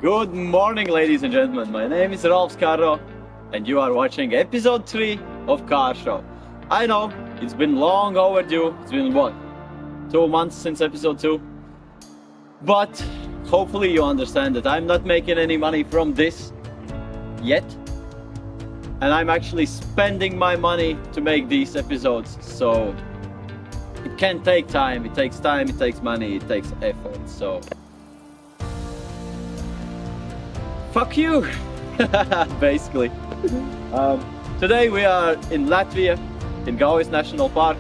Good morning, ladies and gentlemen. My name is Rolf Scarro, and you are watching episode 3 of KARRSHOW. I know, it's been long overdue. It's been what? 2 months since episode 2? But hopefully you understand that I'm not making any money from this yet. And I'm actually spending my money to make these episodes. So it can take time. It takes time, it takes money, it takes effort. So fuck you, basically. Today we are in Latvia, in KIA National Park.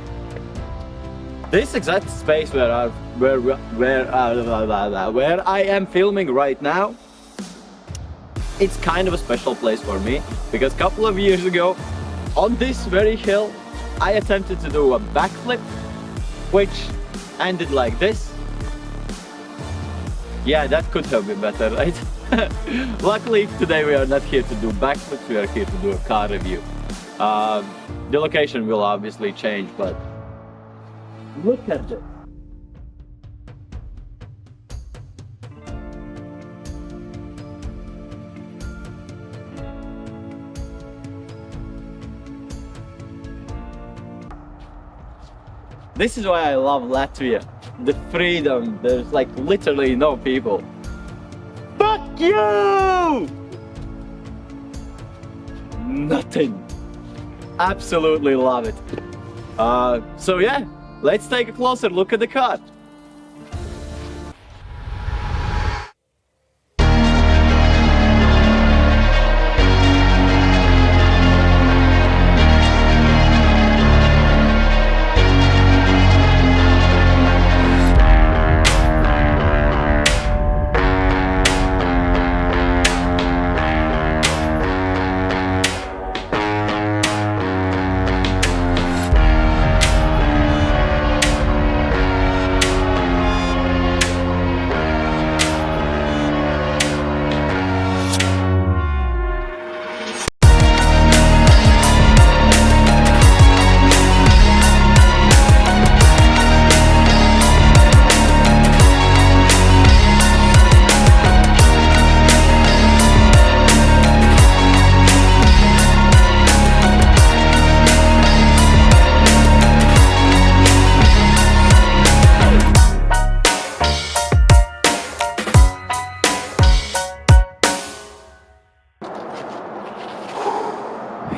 This exact space where I am filming right now, it's kind of a special place for me, because a couple of years ago, on this very hill, I attempted to do a backflip, which ended like this. Yeah, that could have been better, right? Luckily, today we are not here to do backflips, we are here to do a car review. The location will obviously change, but look at this. This is why I love Latvia. The freedom, there's like literally no people. Fuck you! Nothing. Absolutely love it. So yeah, let's take a closer look at the car.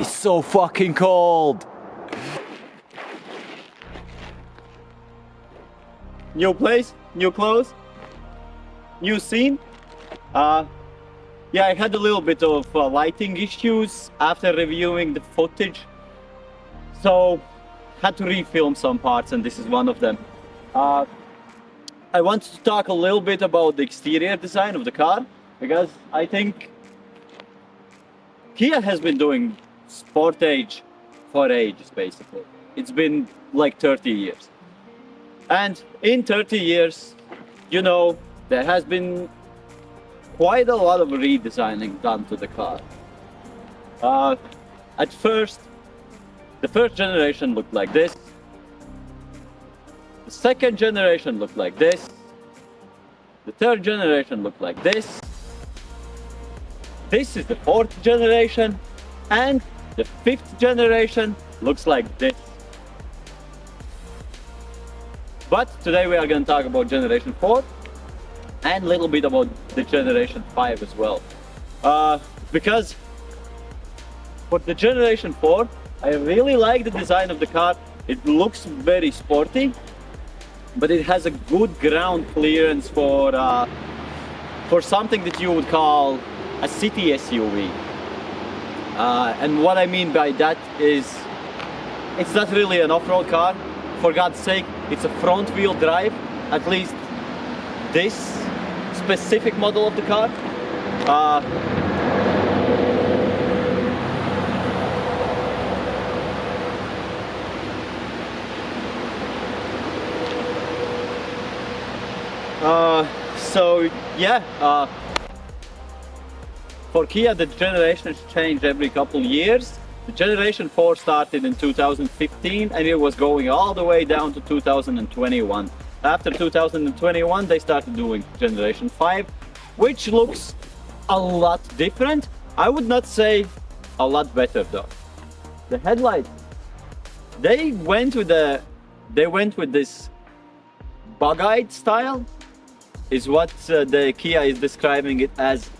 It's so fucking cold. New place, new clothes, new scene. Yeah, I had a little bit of lighting issues after reviewing the footage, so had to refilm some parts, and this is one of them. I wanted to talk a little bit about the exterior design of the car, because I think Kia has been doing Sportage for ages, basically. It's been like 30 years. And in 30 years, you know, there has been quite a lot of redesigning done to the car. At first, the first generation looked like this. The second generation looked like this. The third generation looked like this. This is the fourth generation. And the fifth generation looks like this. But today we are going to talk about generation 4 and a little bit about the generation 5 as well. Because for the generation 4, I really like the design of the car. It looks very sporty, but it has a good ground clearance for something that you would call a city SUV. And what I mean by that is, it's not really an off-road car. For God's sake, it's a front-wheel drive, at least this specific model of the car. So yeah, for Kia, the generations change every couple years. The generation 4 started in 2015 and it was going all the way down to 2021. After 2021, they started doing generation 5, which looks a lot different. I would not say a lot better though. The headlights, they went with this bug-eyed style, is what the Kia is describing it as.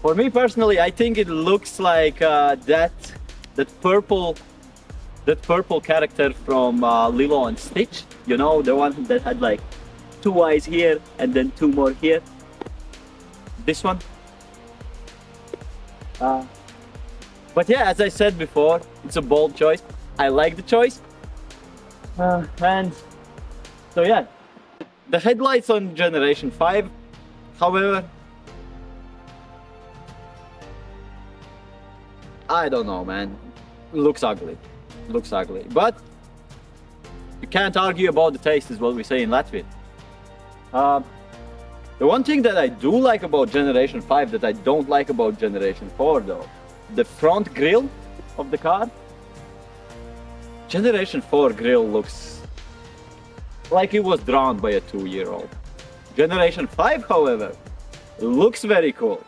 For me personally, I think it looks like that purple character from Lilo and Stitch. You know, the one that had like 2 eyes here and then 2 more here. This one. But yeah, as I said before, it's a bold choice. I like the choice. And so yeah, the headlights on Generation 5, however, I don't know, man. Looks ugly. Looks ugly. But you can't argue about the taste, is what we say in Latvia. The one thing that I do like about Generation 5 that I don't like about Generation 4 though, the front grille of the car. Generation 4 grille looks like it was drawn by a 2-year-old. Generation 5, however, looks very cool.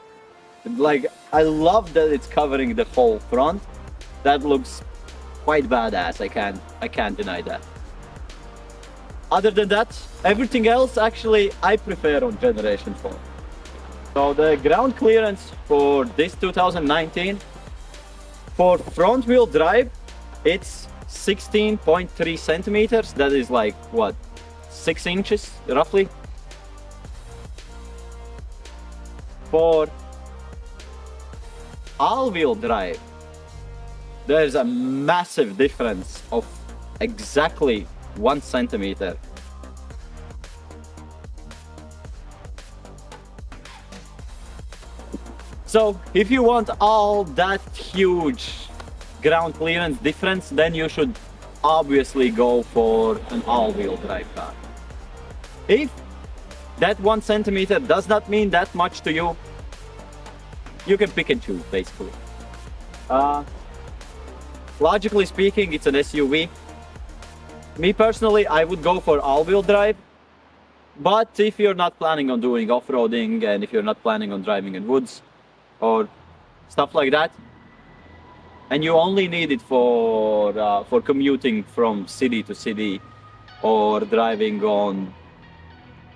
Like, I love that it's covering the whole front. That looks quite badass. I can't deny that. Other than that, everything else actually I prefer on Generation 4. So the ground clearance for this 2019 for front wheel drive, it's 16.3 centimeters. That is like what, 6 inches roughly. For all-wheel drive, there's a massive difference of exactly 1 centimeter. So if you want all that huge ground clearance difference, then you should obviously go for an all-wheel drive car. If that 1 centimeter does not mean that much to you, you can pick and choose basically. Logically speaking, it's an SUV. Me personally, I would go for all-wheel drive. But if you're not planning on doing off-roading and if you're not planning on driving in woods or stuff like that, and you only need it for commuting from city to city or driving on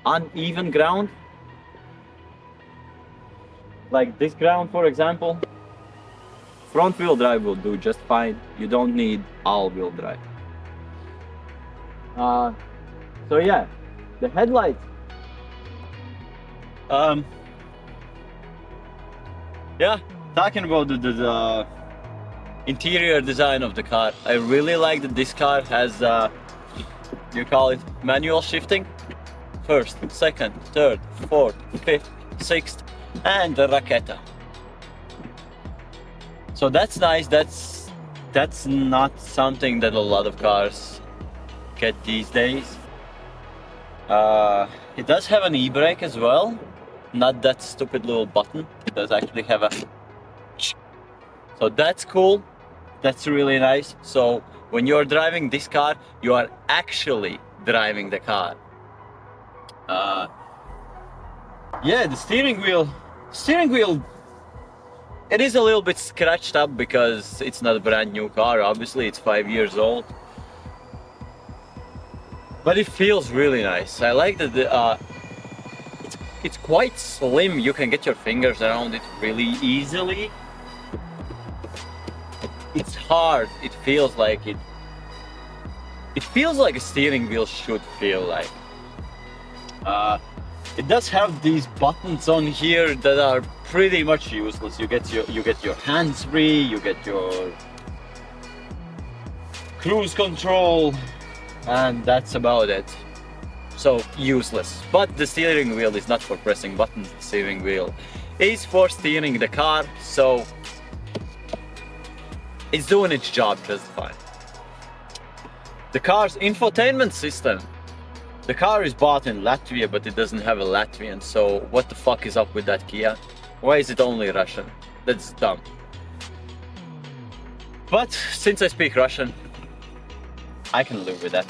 uneven ground, like this ground for example, front wheel drive will do just fine. You don't need all-wheel drive. So yeah, the headlights. Yeah, talking about the interior design of the car, I really like that this car has you call it manual shifting. First, second, third, fourth, fifth, sixth, and the raqueta. So that's nice. That's not something that a lot of cars get these days. It does have an e-brake as well, not that stupid little button. It does actually have a, so that's cool. That's really nice. So when you're driving this car, you are actually driving the car. Yeah, the steering wheel, it is a little bit scratched up because it's not a brand new car. Obviously, it's 5 years old. But it feels really nice. I like that it's quite slim. You can get your fingers around it really easily. It's hard. It feels like it. It feels like a steering wheel should feel like. It does have these buttons on here that are pretty much useless. You get your hands free. You get your cruise control. And that's about it. So useless. But the steering wheel is not for pressing buttons. The steering wheel is for steering the car, so it's doing its job just fine. The car's infotainment system. The car is bought in Latvia, but it doesn't have a Latvian, so what the fuck is up with that Kia? Why is it only Russian? That's dumb. But since I speak Russian, I can live with that.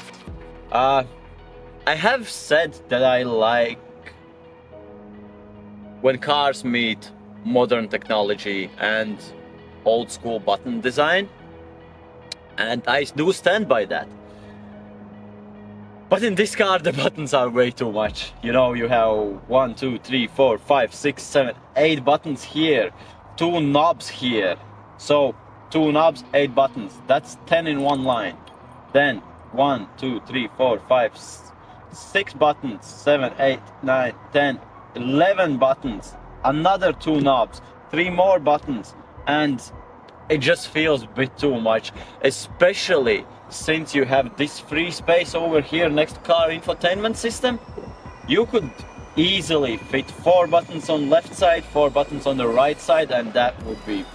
I have said that I like when cars meet modern technology and old school button design, and I do stand by that. But in this car, the buttons are way too much. You know, you have 1, 2, 3, 4, 5, 6, 7, 8 buttons here, 2 knobs here. So 2 knobs, 8 buttons. That's 10 in one line. Then 1, 2, 3, 4, 5, 6 buttons, 7, 8, 9, 10, 11 buttons. Another 2 knobs, 3 more buttons, and it just feels a bit too much, especially since you have this free space over here next to car infotainment system. You could easily fit 4 buttons on left side, 4 buttons on the right side, and that would be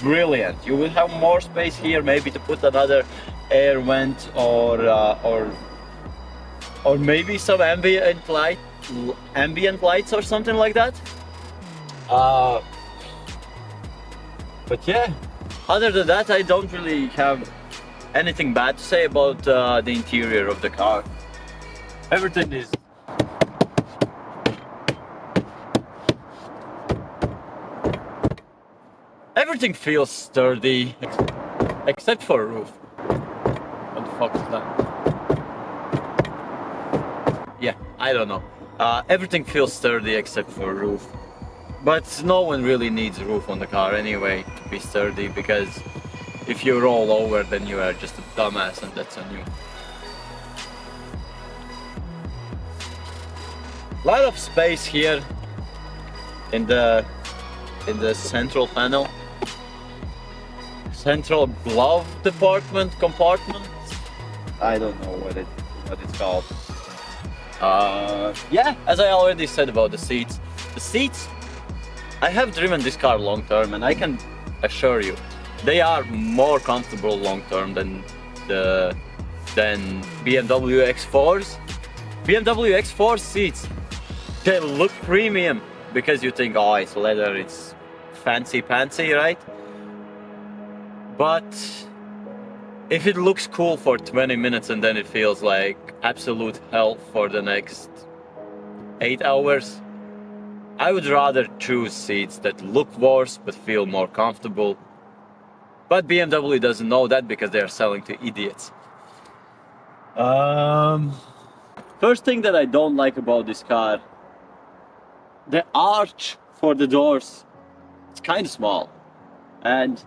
brilliant. You will have more space here, maybe to put another air vent or maybe some ambient lights or something like that. But yeah, other than that, I don't really have anything bad to say about the interior of the car. Everything is everything feels sturdy, except for a roof. What the fuck is that? Yeah, I don't know. Everything feels sturdy except for a roof. But no one really needs a roof on the car anyway to be sturdy, because if you roll over, then you are just a dumbass, and that's on you. A lot of space here in the central panel. Central glove compartment. I don't know what it's called. Yeah, as I already said about the seats. The seats, I have driven this car long term, and I can assure you, they are more comfortable long term than BMW X4s. BMW X4 seats, they look premium because you think, oh, it's leather, it's fancy pantsy, right? But if it looks cool for 20 minutes and then it feels like absolute hell for the next 8 hours, I would rather choose seats that look worse but feel more comfortable. But BMW doesn't know that because they are selling to idiots. First thing that I don't like about this car, the arch for the doors, it's kind of small. And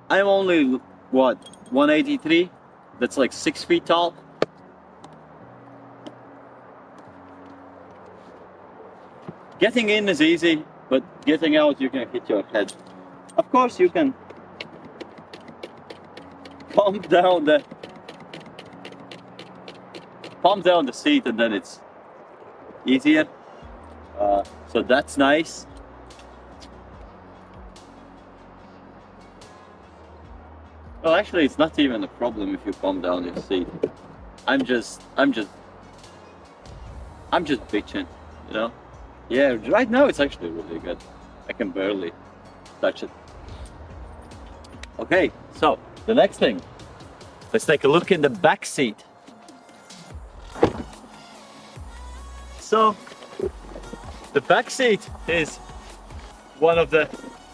I'm only, what, 183? That's like 6 feet tall. Getting in is easy, but getting out, you can hit your head. Of course, you can pump down the seat, and then it's easier. So that's nice. Well, actually, it's not even a problem if you pump down your seat. I'm just bitching, you know. Yeah, right now it's actually really good. I can barely touch it. Okay, so the next thing, let's take a look in the back seat. So the back seat is one of the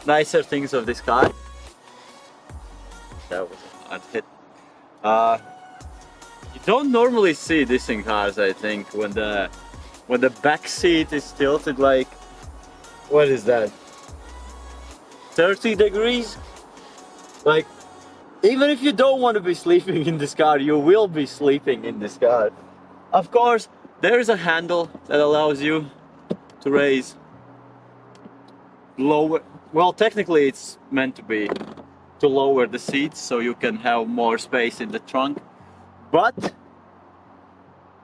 nicer things of this car. That was a hard hit. You don't normally see this in cars, I think, when the back seat is tilted like, what is that, 30 degrees? Like, even if you don't want to be sleeping in this car, you will be sleeping in this car. Of course, there is a handle that allows you to raise lower, well, technically it's meant to be to lower the seats so you can have more space in the trunk, but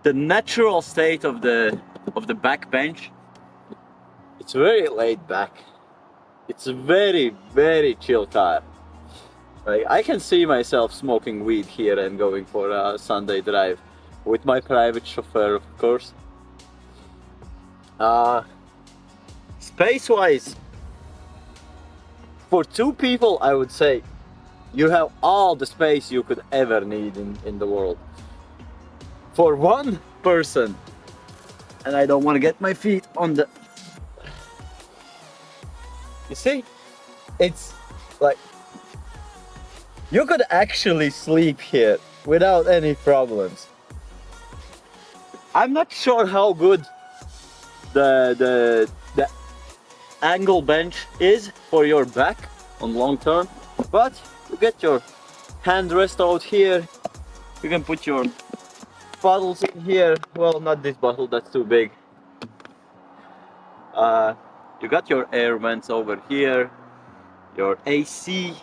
the natural state of the back bench, it's very laid back. It's a very, very chill car. Like, I can see myself smoking weed here and going for a Sunday drive with my private chauffeur, of course. Space-wise, for 2 people, I would say you have all the space you could ever need in the world. For 1 person, and I don't want to get my feet on the... You see, it's like you could actually sleep here without any problems. I'm not sure how good the angle bench is for your back on long term, but you get your hand rest out here. You can put your bottles in here. Well, not this bottle, that's too big. You got your air vents over here, your AC,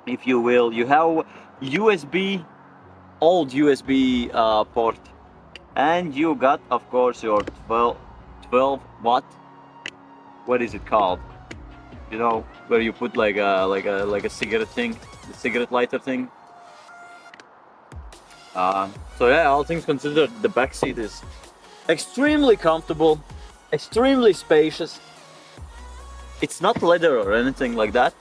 if you will. You have USB, old USB port, and you got, of course, your 12 watt. What is it called? You know, where you put like a cigarette thing, the cigarette lighter thing. So yeah, all things considered, the back seat is extremely comfortable, extremely spacious. It's not leather or anything like that,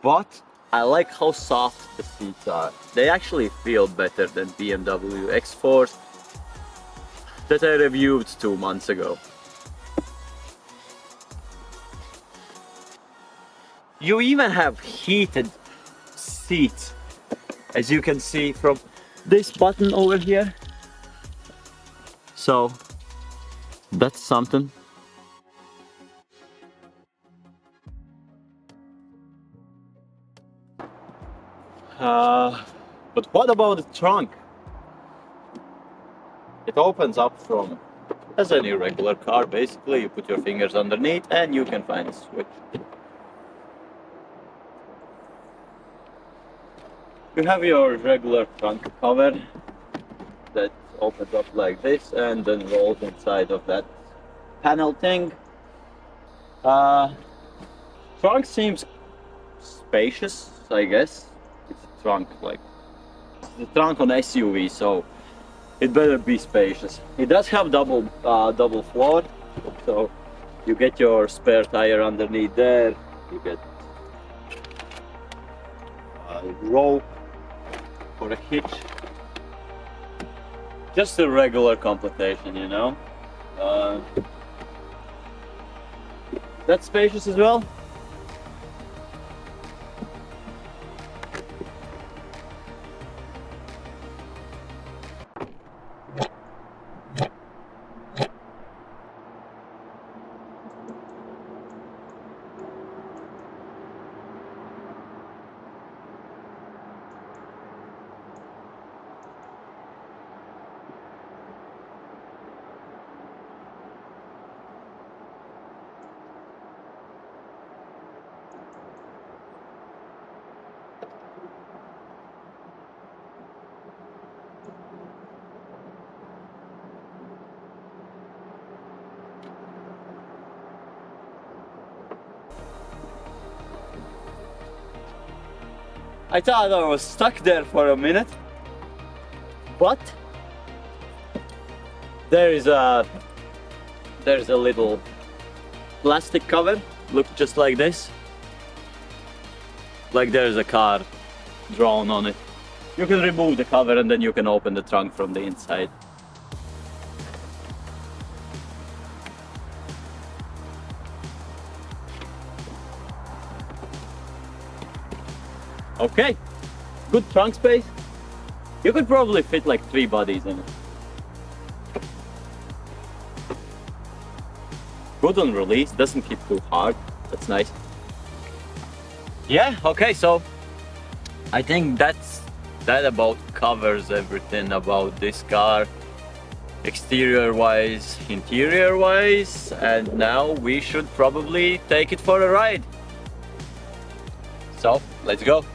but I like how soft the seats are. They actually feel better than BMW X4s that I reviewed 2 months ago. You even have heated seats, as you can see from this button over here. So that's something. But what about the trunk? It opens up from, as any regular car, basically. You put your fingers underneath and you can find a switch. You have your regular trunk cover that opens up like this and then rolls inside of that panel thing. Trunk seems spacious, I guess. It's a trunk, like it's the trunk on SUV, so it better be spacious. It does have double floor, so you get your spare tire underneath there. You get a rope for a hitch. Just a regular completation, you know. That's spacious as well. I thought I was stuck there for a minute, but there's a little plastic cover, look just like this, like there's a car drawn on it. You can remove the cover and then you can open the trunk from the inside. Okay, good trunk space. You could probably fit like 3 bodies in it. Good on release, doesn't hit too hard, that's nice. Yeah, okay, so I think that about covers everything about this car, exterior wise, interior wise, and now we should probably take it for a ride. So let's go.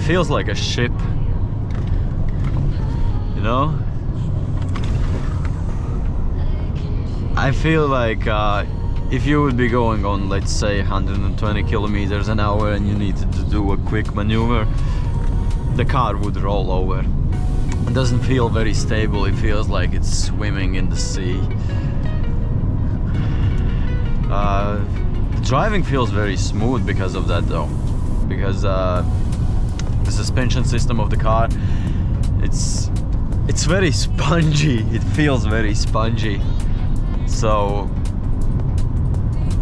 feels like a ship, you know? I feel like if you would be going on, let's say, 120 kilometers an hour and you needed to do a quick maneuver, the car would roll over. It doesn't feel very stable, it feels like it's swimming in the sea. The driving feels very smooth because of that though, because the suspension system of the car, it's very spongy. It feels very spongy, so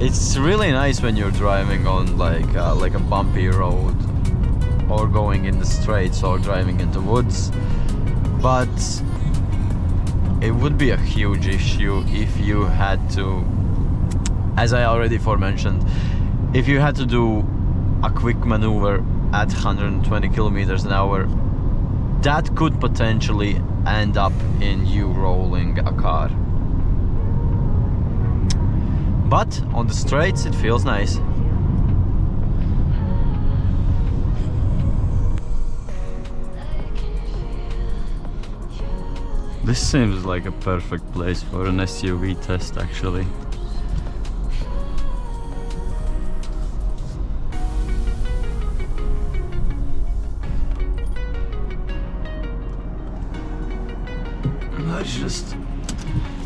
it's really nice when you're driving on like a bumpy road, or going in the straights, or driving into woods. But it would be a huge issue if you had to, as I already forementioned, if you had to do a quick maneuver at 120 kilometers an hour, that could potentially end up in you rolling a car. But on the straights it feels nice. This seems like a perfect place for an SUV test, actually.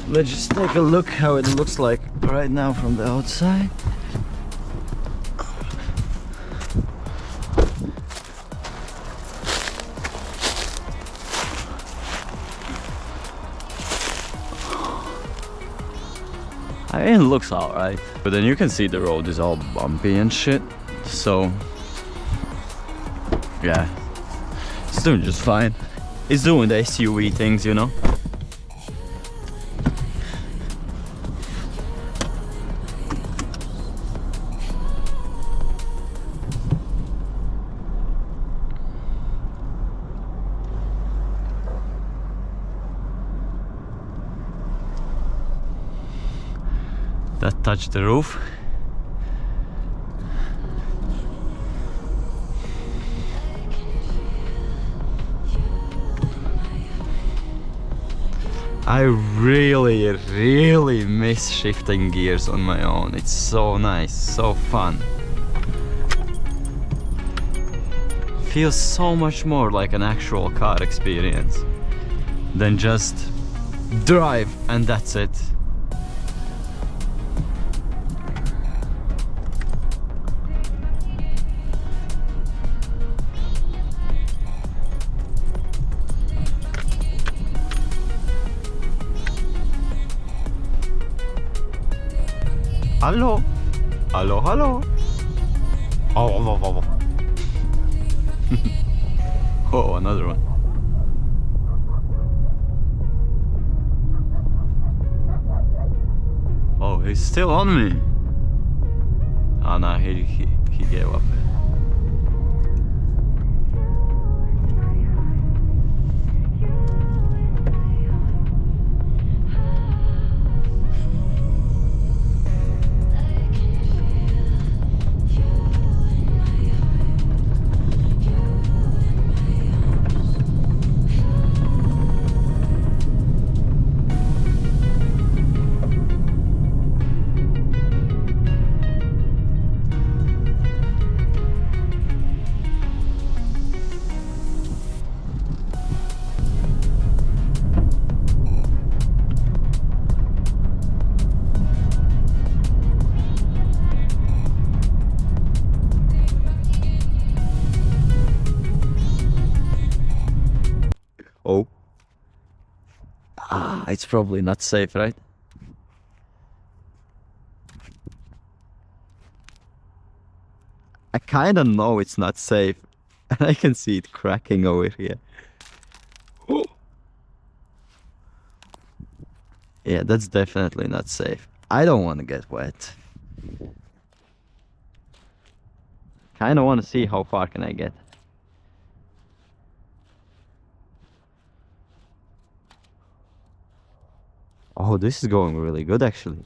Let's just take a look how it looks like right now from the outside. I mean, it looks alright, but then you can see the road is all bumpy and shit, so yeah, it's doing just fine. It's doing the SUV things, you know. That touched the roof. I really miss shifting gears on my own. It's so nice, so fun. Feels so much more like an actual car experience than just drive and that's it. Hello, hello, hello. Oh, oh, another one. Oh, he's still on me. Oh no, he gave up. Oh. Ah, it's probably not safe, right? I kinda know it's not safe. And I can see it cracking over here. Oh. Yeah, that's definitely not safe. I don't want to get wet. Kinda want to see how far can I get. Oh, this is going really good actually.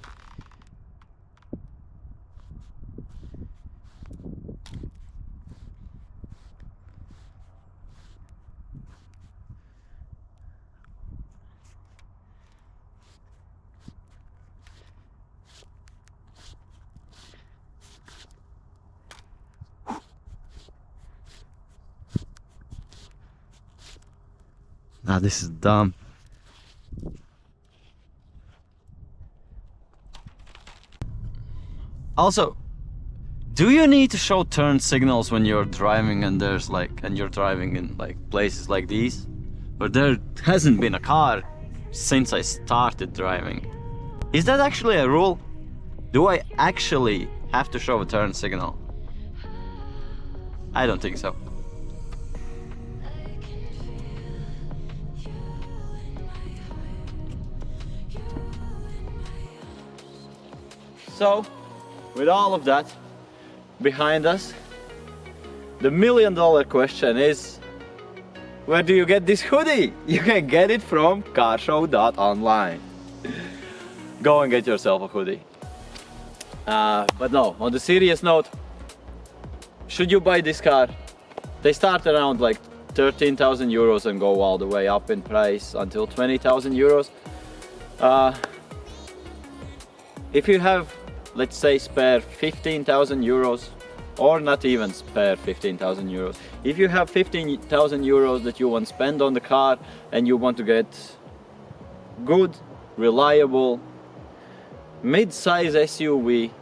Ah, this is dumb. Also, do you need to show turn signals when you're driving and you're driving in like places like these? But there hasn't been a car since I started driving. Is that actually a rule? Do I actually have to show a turn signal? I don't think so. So, with all of that behind us, the $1 million question is, where do you get this hoodie? You can get it from KARRSHOW.online. Go and get yourself a hoodie. But no, on the serious note, should you buy this car? They start around like 13,000 euros and go all the way up in price until 20,000 euros. If you have, let's say, spare 15,000 euros, or not even spare 15,000 euros. If you have 15,000 euros that you want to spend on the car and you want to get good, reliable, mid-size SUV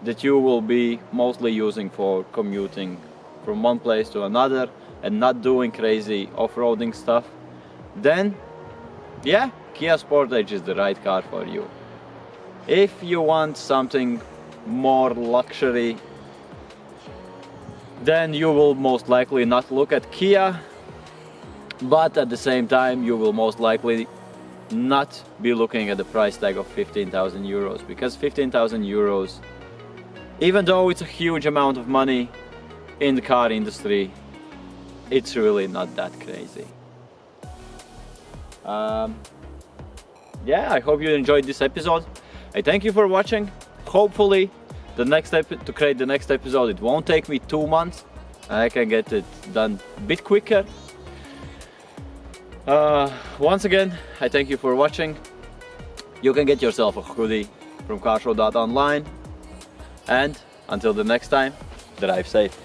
that you will be mostly using for commuting from one place to another and not doing crazy off-roading stuff, then yeah, Kia Sportage is the right car for you. If you want something more luxury, then you will most likely not look at Kia, but at the same time you will most likely not be looking at the price tag of 15,000 euros, because 15,000 euros, even though it's a huge amount of money in the car industry, it's really not that crazy. Yeah, I hope you enjoyed this episode. I thank you for watching. Hopefully to create the next episode, it won't take me 2 months. I can get it done a bit quicker. Once again, I thank you for watching. You can get yourself a hoodie from KARRSHOW.online. And until the next time, drive safe.